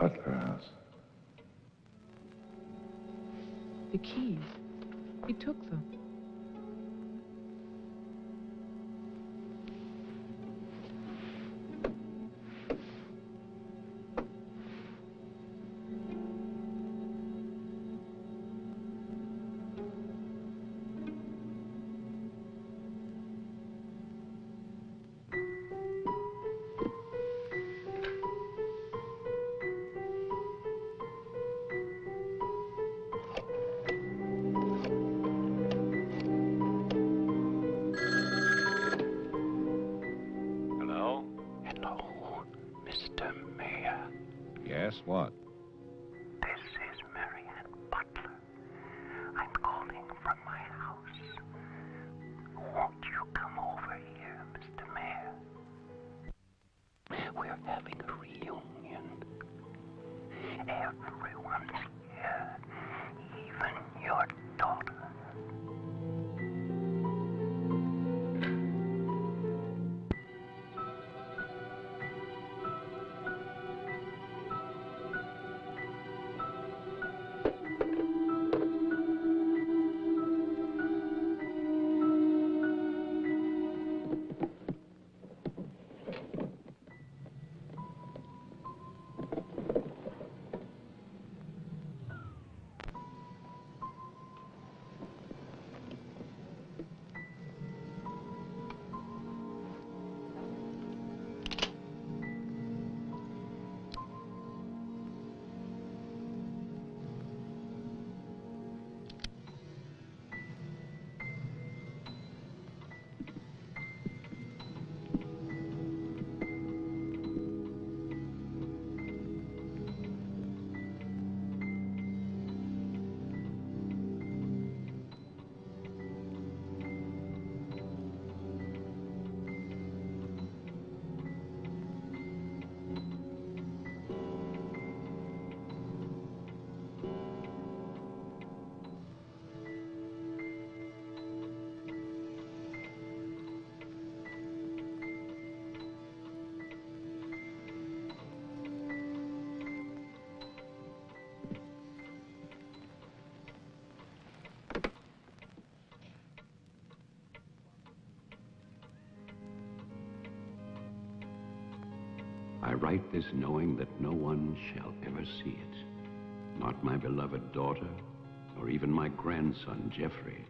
Speaker 14: Cutler House.
Speaker 1: The keys. He took them.
Speaker 8: Yes, what?
Speaker 13: This is Marianne Butler. I'm calling from my house. Won't you come over here, Mr. Mayor? We're having a reunion. Everyone's here, even your daughter.
Speaker 4: I write this knowing that no one shall ever see it. Not my beloved daughter, or even my grandson, Jeffrey.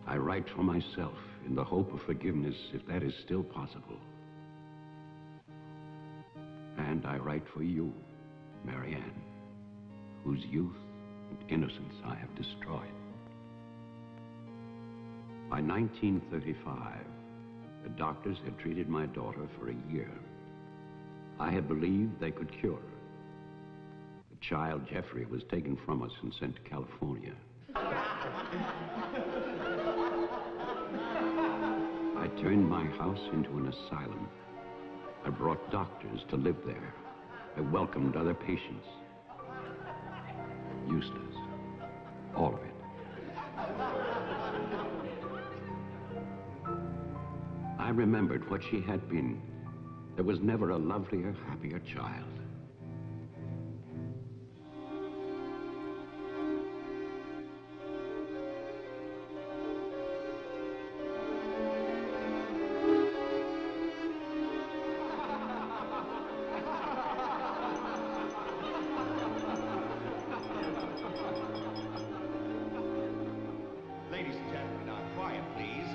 Speaker 4: I write for myself in the hope of forgiveness, if that is still possible. And I write for you, Marianne, whose youth and innocence I have destroyed. By 1935, the doctors had treated my daughter for a year. I had believed they could cure her. The child, Jeffrey, was taken from us and sent to California. I turned my house into an asylum. I brought doctors to live there. I welcomed other patients. Useless. All of it. I remembered what she had been. There was never a lovelier, happier child.
Speaker 17: Ladies and gentlemen, now quiet, please.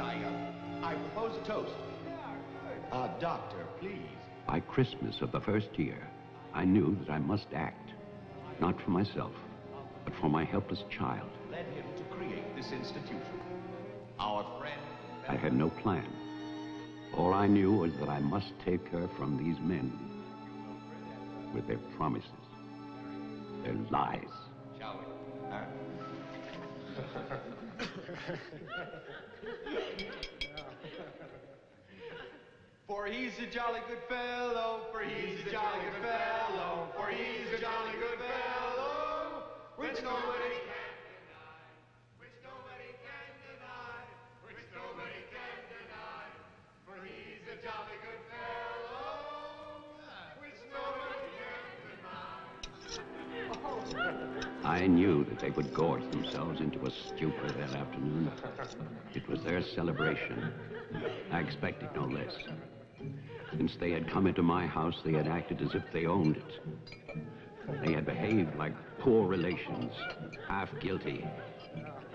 Speaker 17: I propose a toast. Doctor, please.
Speaker 4: By Christmas of the first year, I knew that I must act, not for myself, but for my helpless child.
Speaker 17: Led him to create this institution. Our friend...
Speaker 4: I had no plan. All I knew was that I must take her from these men with their promises, their lies.
Speaker 17: Shall we? For he's a jolly good fellow, for he's a jolly good fellow, for he's a jolly good fellow, which nobody can deny, which nobody can deny, which nobody can deny, for he's a jolly good fellow, which nobody can deny.
Speaker 4: I knew that they would gorge themselves into a stupor that afternoon. It was their celebration. I expected no less. Since they had come into my house, they had acted as if they owned it. They had behaved like poor relations, half guilty,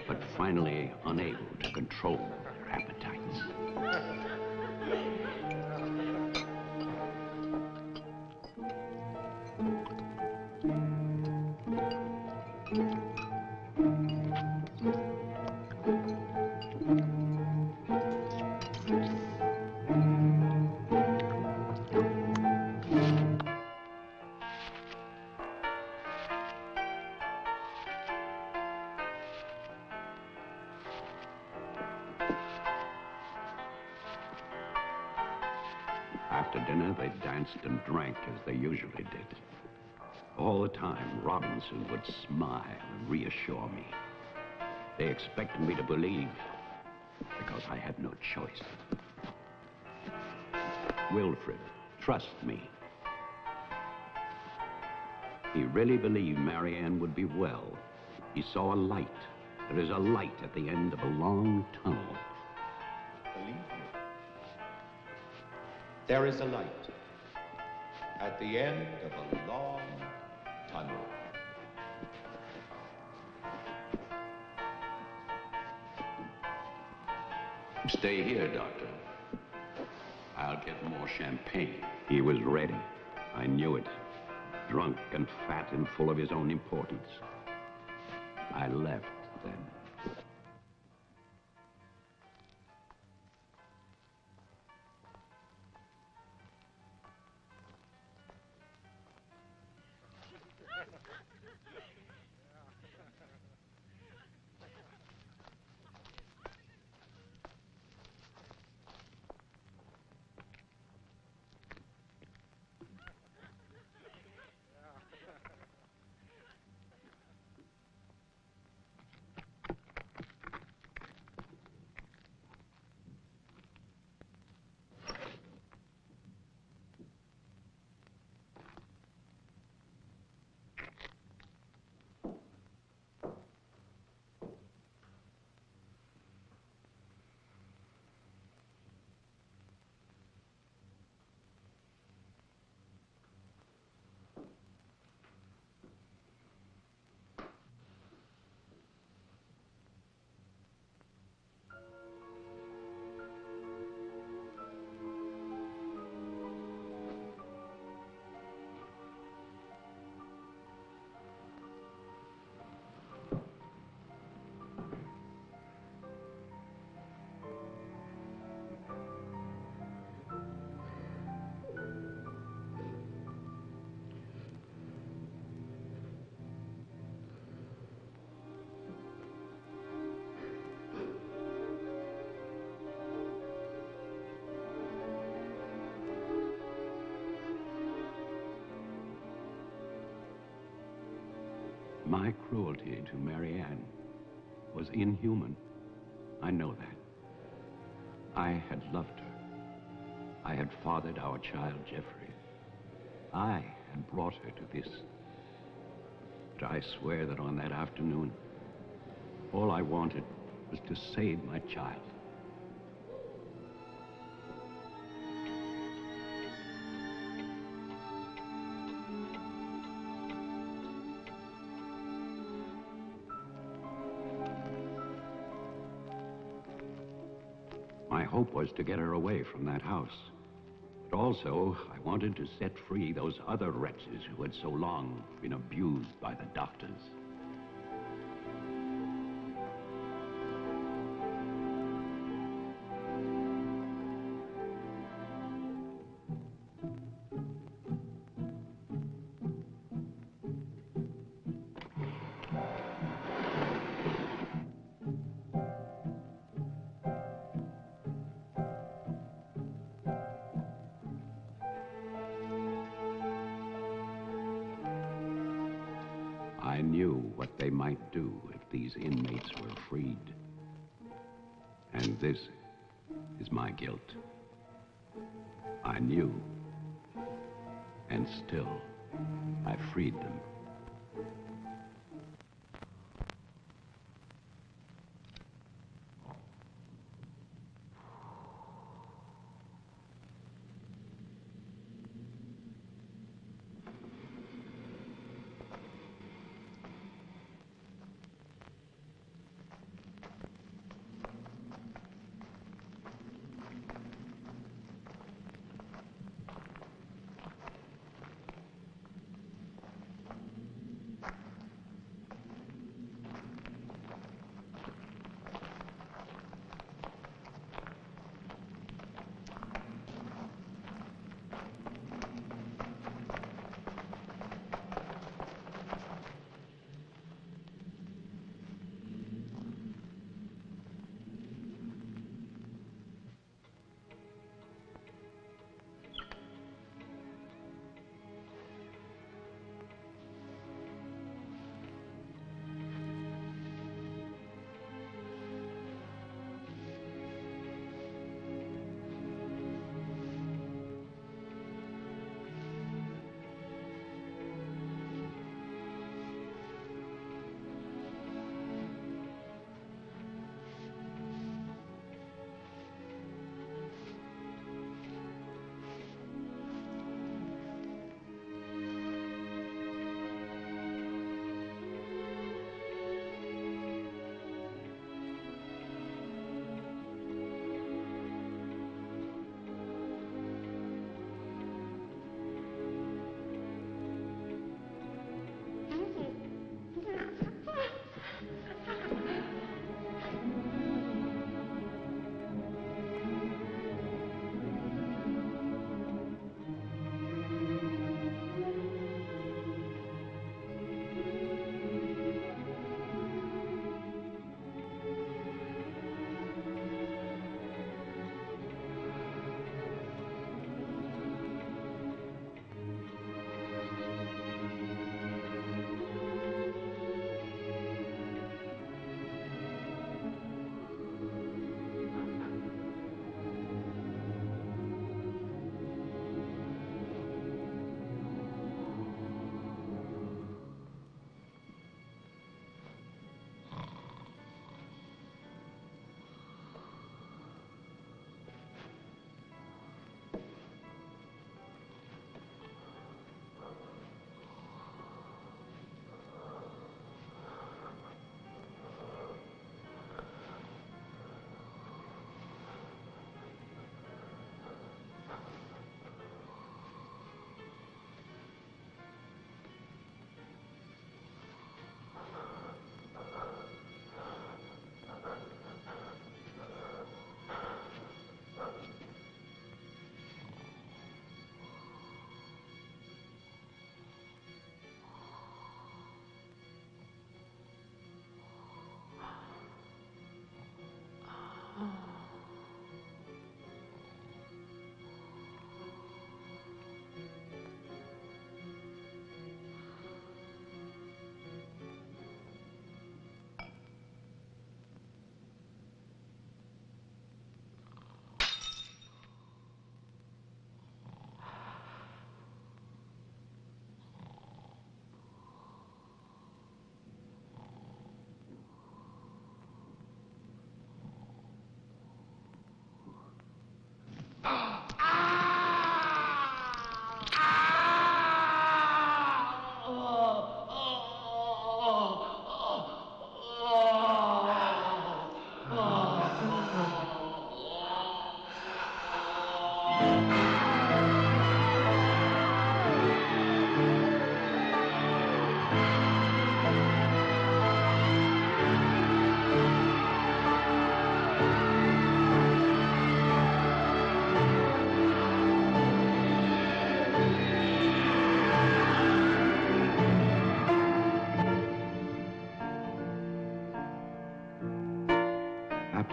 Speaker 4: but finally unable to control their appetites. After dinner, they danced and drank as they usually did. All the time, Robinson would smile and reassure me. They expected me to believe, because I had no choice. Wilfred, trust me. He really believed Marianne would be well. He saw a light. There is a light at the end of a long tunnel.
Speaker 18: Believe me. There is a light at the end of a long tunnel.
Speaker 4: Stay here, Doctor. I'll get more champagne. He was ready. I knew it. Drunk and fat and full of his own importance. I left then. My cruelty to Marianne was inhuman. I know that. I had loved her. I had fathered our child, Jeffrey. I had brought her to this. But I swear that on that afternoon, all I wanted was to save my child. My hope was to get her away from that house. But also, I wanted to set free those other wretches who had so long been abused by the doctors. I knew what they might do if these inmates were freed. And this is my guilt. I knew, and still I freed them.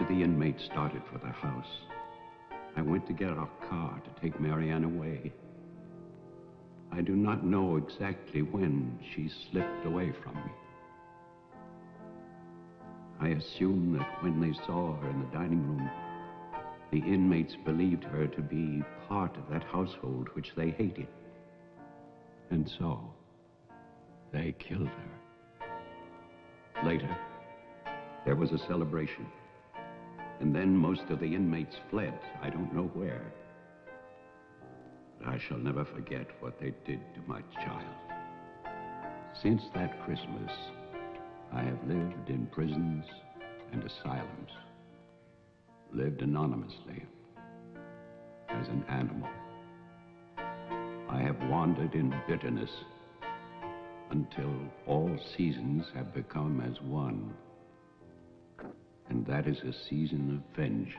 Speaker 4: After the inmates started for their house, I went to get our car to take Marianne away. I do not know exactly when she slipped away from me. I assume that when they saw her in the dining room, the inmates believed her to be part of that household which they hated. And so, they killed her. Later, there was a celebration. And then most of the inmates fled, I don't know where. But I shall never forget what they did to my child. Since that Christmas, I have lived in prisons and asylums, lived anonymously, as an animal. I have wandered in bitterness until all seasons have become as one. And that is a season of vengeance.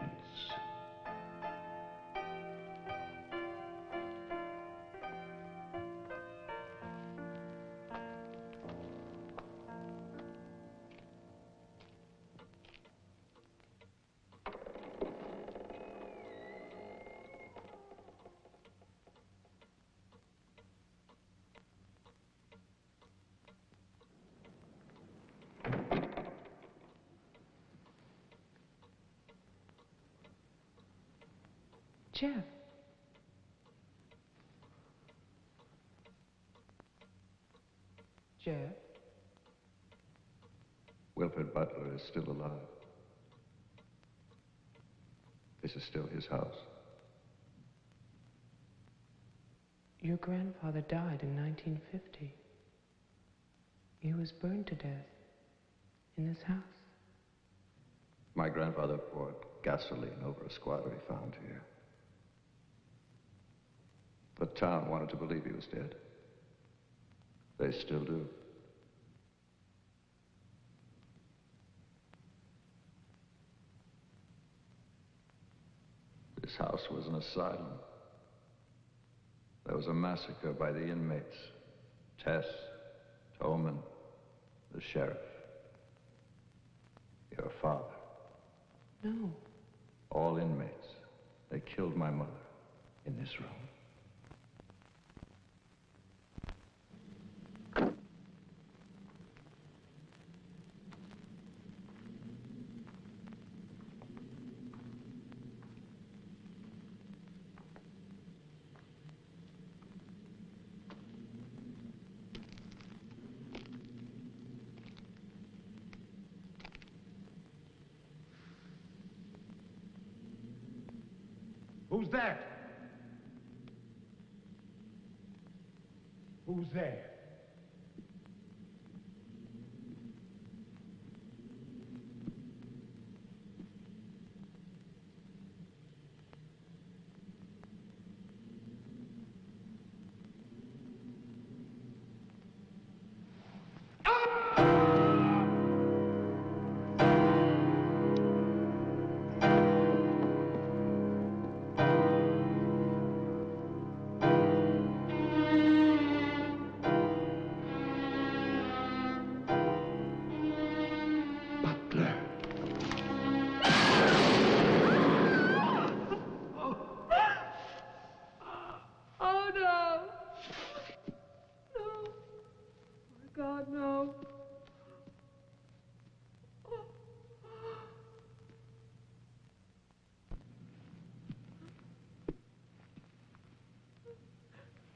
Speaker 1: Jeff. Jeff?
Speaker 8: Wilfred Butler is still alive. This is still his house.
Speaker 1: Your grandfather died in 1950. He was burned to death in this house.
Speaker 16: My grandfather poured gasoline over a squatter he found here. The town wanted to believe he was dead. They still do. This house was an asylum. There was a massacre by the inmates. Tess, Toman, the sheriff. Your father.
Speaker 1: No.
Speaker 16: All inmates. They killed my mother in this room.
Speaker 17: Who's that? Who's there?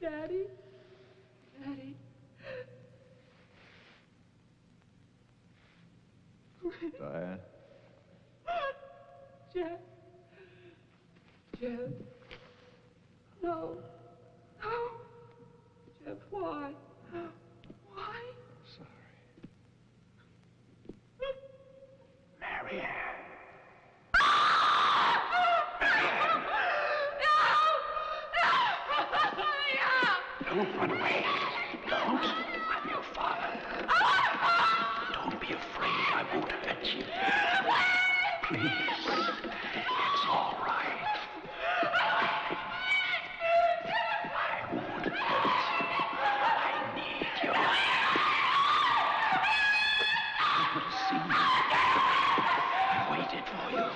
Speaker 1: Daddy? Daddy?
Speaker 16: Diane?
Speaker 1: Jeff? Jeff? No. No. Jeff, why? Why?
Speaker 16: Sorry.
Speaker 13: Marianne. Don't run away. Don't. I'm your father. Don't be afraid. I won't hurt you. Please. It's all right. I won't hurt you. I need you. I want to see you. I waited for you.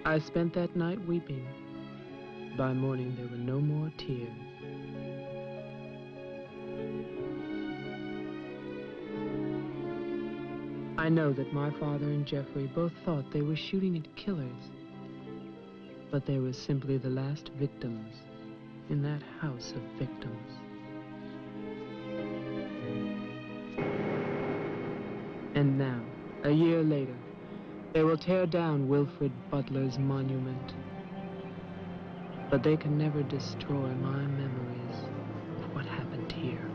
Speaker 1: I spent that night weeping. By morning, there were no more tears. I know that my father and Jeffrey both thought they were shooting at killers, but they were simply the last victims in that house of victims. And now, a year later, they will tear down Wilfred Butler's monument. But they can never destroy my memories of what happened here.